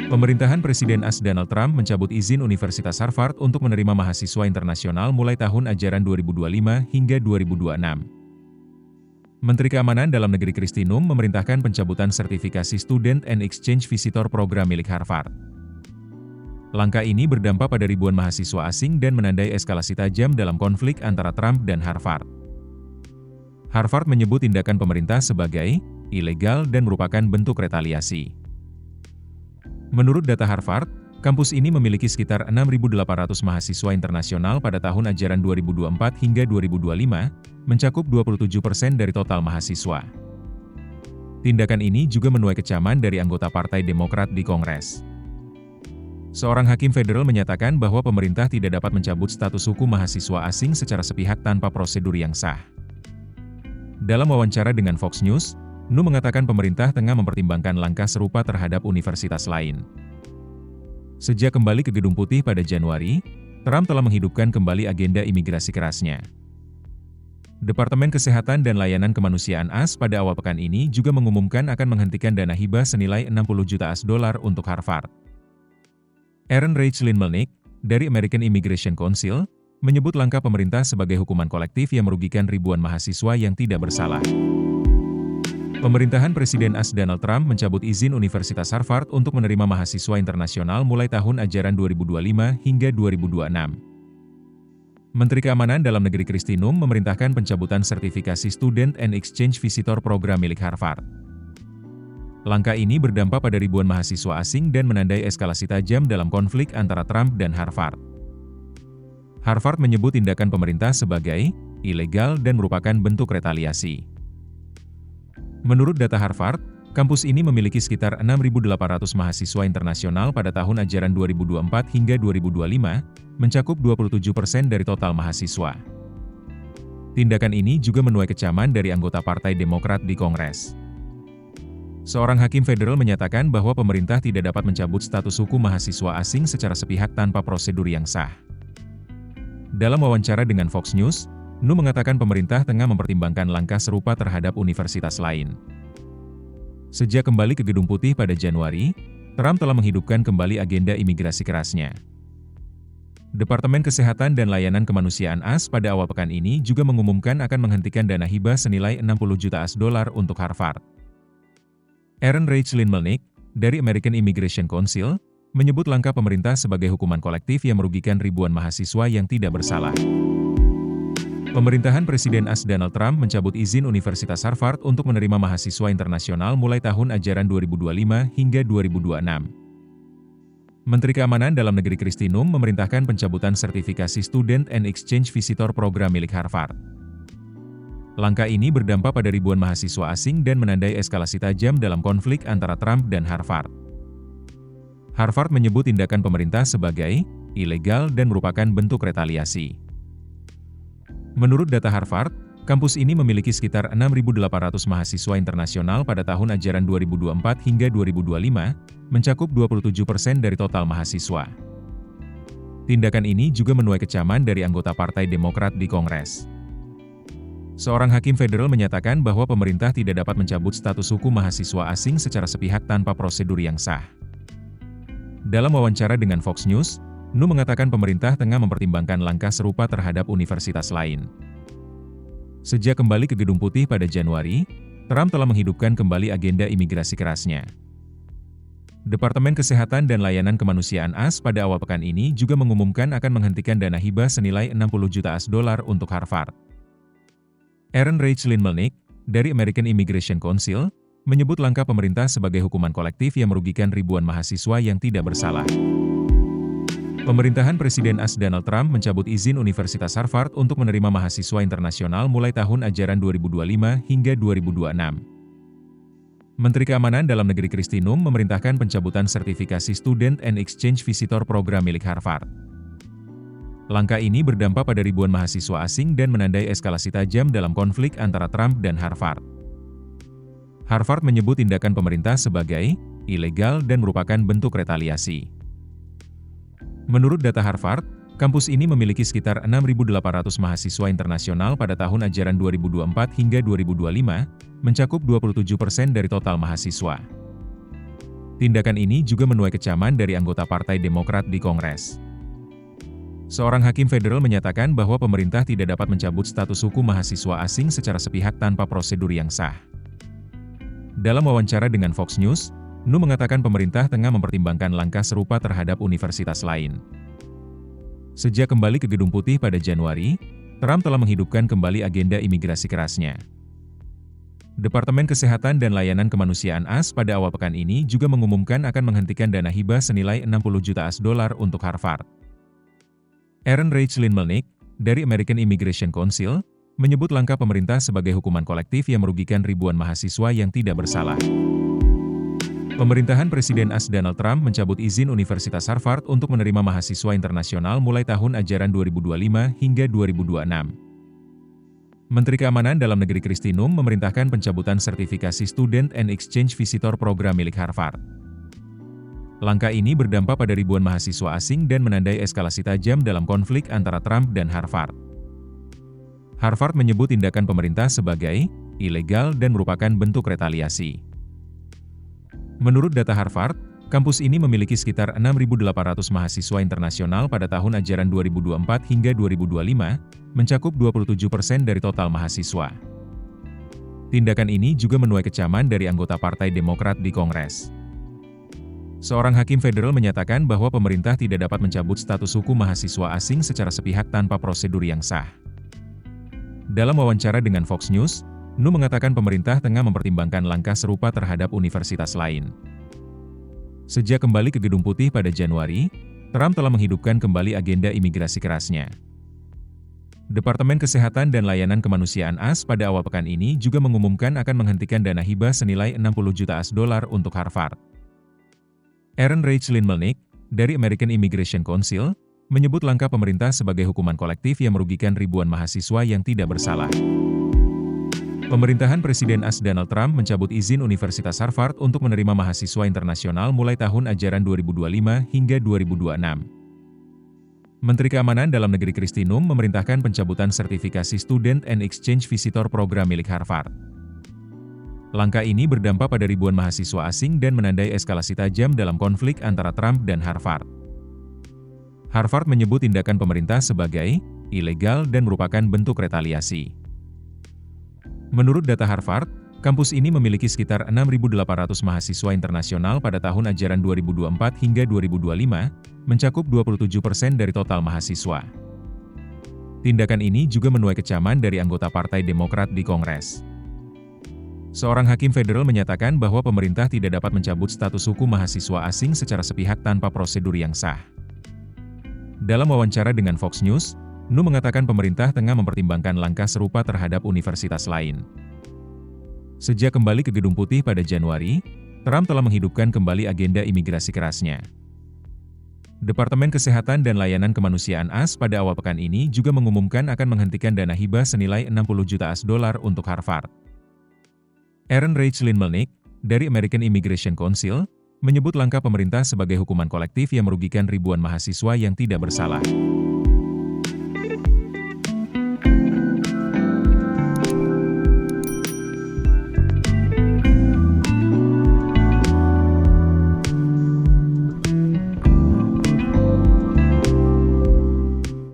Pemerintahan Presiden AS Donald Trump mencabut izin Universitas Harvard untuk menerima mahasiswa internasional mulai tahun ajaran 2025 hingga 2026. Menteri Keamanan Dalam Negeri Kristi Noem memerintahkan pencabutan sertifikasi Student and Exchange Visitor program milik Harvard. Langkah ini berdampak pada ribuan mahasiswa asing dan menandai eskalasi tajam dalam konflik antara Trump dan Harvard. Harvard menyebut tindakan pemerintah sebagai ilegal dan merupakan bentuk retaliasi. Menurut data Harvard, kampus ini memiliki sekitar 6.800 mahasiswa internasional pada tahun ajaran 2024 hingga 2025, mencakup 27% dari total mahasiswa. Tindakan ini juga menuai kecaman dari anggota Partai Demokrat di Kongres. Seorang hakim federal menyatakan bahwa pemerintah tidak dapat mencabut status hukum mahasiswa asing secara sepihak tanpa prosedur yang sah. Dalam wawancara dengan Fox News, Noem mengatakan pemerintah tengah mempertimbangkan langkah serupa terhadap universitas lain. Sejak kembali ke Gedung Putih pada Januari, Trump telah menghidupkan kembali agenda imigrasi kerasnya. Departemen Kesehatan dan Layanan Kemanusiaan AS pada awal pekan ini juga mengumumkan akan menghentikan dana hibah senilai 60 juta US dollar untuk Harvard. Erin Rachel Melnick, dari American Immigration Council, menyebut langkah pemerintah sebagai hukuman kolektif yang merugikan ribuan mahasiswa yang tidak bersalah. Pemerintahan Presiden AS Donald Trump mencabut izin Universitas Harvard untuk menerima mahasiswa internasional mulai tahun ajaran 2025 hingga 2026. Menteri Keamanan Dalam Negeri Kristi Noem memerintahkan pencabutan sertifikasi Student and Exchange Visitor program milik Harvard. Langkah ini berdampak pada ribuan mahasiswa asing dan menandai eskalasi tajam dalam konflik antara Trump dan Harvard. Harvard menyebut tindakan pemerintah sebagai ilegal dan merupakan bentuk retaliasi. Menurut data Harvard, kampus ini memiliki sekitar 6.800 mahasiswa internasional pada tahun ajaran 2024 hingga 2025, mencakup 27% dari total mahasiswa. Tindakan ini juga menuai kecaman dari anggota Partai Demokrat di Kongres. Seorang hakim federal menyatakan bahwa pemerintah tidak dapat mencabut status hukum mahasiswa asing secara sepihak tanpa prosedur yang sah. Dalam wawancara dengan Fox News, Noem mengatakan pemerintah tengah mempertimbangkan langkah serupa terhadap universitas lain. Sejak kembali ke Gedung Putih pada Januari, Trump telah menghidupkan kembali agenda imigrasi kerasnya. Departemen Kesehatan dan Layanan Kemanusiaan AS pada awal pekan ini juga mengumumkan akan menghentikan dana hibah senilai 60 juta US dollar untuk Harvard. Erin Rachel Melnick, dari American Immigration Council, menyebut langkah pemerintah sebagai hukuman kolektif yang merugikan ribuan mahasiswa yang tidak bersalah. Pemerintahan Presiden AS Donald Trump mencabut izin Universitas Harvard untuk menerima mahasiswa internasional mulai tahun ajaran 2025 hingga 2026. Menteri Keamanan Dalam Negeri Kristi Noem memerintahkan pencabutan sertifikasi Student and Exchange Visitor program milik Harvard. Langkah ini berdampak pada ribuan mahasiswa asing dan menandai eskalasi tajam dalam konflik antara Trump dan Harvard. Harvard menyebut tindakan pemerintah sebagai ilegal dan merupakan bentuk retaliasi. Menurut data Harvard, kampus ini memiliki sekitar 6.800 mahasiswa internasional pada tahun ajaran 2024 hingga 2025, mencakup 27% dari total mahasiswa. Tindakan ini juga menuai kecaman dari anggota Partai Demokrat di Kongres. Seorang hakim federal menyatakan bahwa pemerintah tidak dapat mencabut status hukum mahasiswa asing secara sepihak tanpa prosedur yang sah. Dalam wawancara dengan Fox News, Noem mengatakan pemerintah tengah mempertimbangkan langkah serupa terhadap universitas lain. Sejak kembali ke Gedung Putih pada Januari, Trump telah menghidupkan kembali agenda imigrasi kerasnya. Departemen Kesehatan dan Layanan Kemanusiaan AS pada awal pekan ini juga mengumumkan akan menghentikan dana hibah senilai 60 juta US dollar untuk Harvard. Erin Rachel Melnick, dari American Immigration Council, menyebut langkah pemerintah sebagai hukuman kolektif yang merugikan ribuan mahasiswa yang tidak bersalah. Pemerintahan Presiden AS Donald Trump mencabut izin Universitas Harvard untuk menerima mahasiswa internasional mulai tahun ajaran 2025 hingga 2026. Menteri Keamanan Dalam Negeri Kristi Noem memerintahkan pencabutan sertifikasi Student and Exchange Visitor program milik Harvard. Langkah ini berdampak pada ribuan mahasiswa asing dan menandai eskalasi tajam dalam konflik antara Trump dan Harvard. Harvard menyebut tindakan pemerintah sebagai ilegal dan merupakan bentuk retaliasi. Menurut data Harvard, kampus ini memiliki sekitar 6.800 mahasiswa internasional pada tahun ajaran 2024 hingga 2025, mencakup 27% dari total mahasiswa. Tindakan ini juga menuai kecaman dari anggota Partai Demokrat di Kongres. Seorang hakim federal menyatakan bahwa pemerintah tidak dapat mencabut status hukum mahasiswa asing secara sepihak tanpa prosedur yang sah. Dalam wawancara dengan Fox News, Nu mengatakan pemerintah tengah mempertimbangkan langkah serupa terhadap universitas lain. Sejak kembali ke Gedung Putih pada Januari, Trump telah menghidupkan kembali agenda imigrasi kerasnya. Departemen Kesehatan dan Layanan Kemanusiaan AS pada awal pekan ini juga mengumumkan akan menghentikan dana hibah senilai 60 juta $60 untuk Harvard. Erin Reichlin Melnick, dari American Immigration Council, menyebut langkah pemerintah sebagai hukuman kolektif yang merugikan ribuan mahasiswa yang tidak bersalah. Pemerintahan Presiden AS Donald Trump mencabut izin Universitas Harvard untuk menerima mahasiswa internasional mulai tahun ajaran 2025 hingga 2026. Menteri Keamanan Dalam Negeri Kristi Noem memerintahkan pencabutan sertifikasi Student and Exchange Visitor program milik Harvard. Langkah ini berdampak pada ribuan mahasiswa asing dan menandai eskalasi tajam dalam konflik antara Trump dan Harvard. Harvard menyebut tindakan pemerintah sebagai ilegal dan merupakan bentuk retaliasi. Menurut data Harvard, kampus ini memiliki sekitar 6.800 mahasiswa internasional pada tahun ajaran 2024 hingga 2025, mencakup 27% dari total mahasiswa. Tindakan ini juga menuai kecaman dari anggota Partai Demokrat di Kongres. Seorang hakim federal menyatakan bahwa pemerintah tidak dapat mencabut status hukum mahasiswa asing secara sepihak tanpa prosedur yang sah. Dalam wawancara dengan Fox News, Nu mengatakan pemerintah tengah mempertimbangkan langkah serupa terhadap universitas lain. Sejak kembali ke Gedung Putih pada Januari, Trump telah menghidupkan kembali agenda imigrasi kerasnya. Departemen Kesehatan dan Layanan Kemanusiaan AS pada awal pekan ini juga mengumumkan akan menghentikan dana hibah senilai 60 juta $60 untuk Harvard. Erin Reichlin Melnick, dari American Immigration Council, menyebut langkah pemerintah sebagai hukuman kolektif yang merugikan ribuan mahasiswa yang tidak bersalah. Pemerintahan Presiden AS Donald Trump mencabut izin Universitas Harvard untuk menerima mahasiswa internasional mulai tahun ajaran 2025 hingga 2026. Menteri Keamanan Dalam Negeri Kristi Noem memerintahkan pencabutan sertifikasi Student and Exchange Visitor program milik Harvard. Langkah ini berdampak pada ribuan mahasiswa asing dan menandai eskalasi tajam dalam konflik antara Trump dan Harvard. Harvard menyebut tindakan pemerintah sebagai ilegal dan merupakan bentuk retaliasi. Menurut data Harvard, kampus ini memiliki sekitar 6.800 mahasiswa internasional pada tahun ajaran 2024 hingga 2025, mencakup 27% dari total mahasiswa. Tindakan ini juga menuai kecaman dari anggota Partai Demokrat di Kongres. Seorang hakim federal menyatakan bahwa pemerintah tidak dapat mencabut status hukum mahasiswa asing secara sepihak tanpa prosedur yang sah. Dalam wawancara dengan Fox News, Nu mengatakan pemerintah tengah mempertimbangkan langkah serupa terhadap universitas lain. Sejak kembali ke Gedung Putih pada Januari, Trump telah menghidupkan kembali agenda imigrasi kerasnya. Departemen Kesehatan dan Layanan Kemanusiaan AS pada awal pekan ini juga mengumumkan akan menghentikan dana hibah senilai 60 juta $60 untuk Harvard. Erin Reichlin Melnick, dari American Immigration Council, menyebut langkah pemerintah sebagai hukuman kolektif yang merugikan ribuan mahasiswa yang tidak bersalah.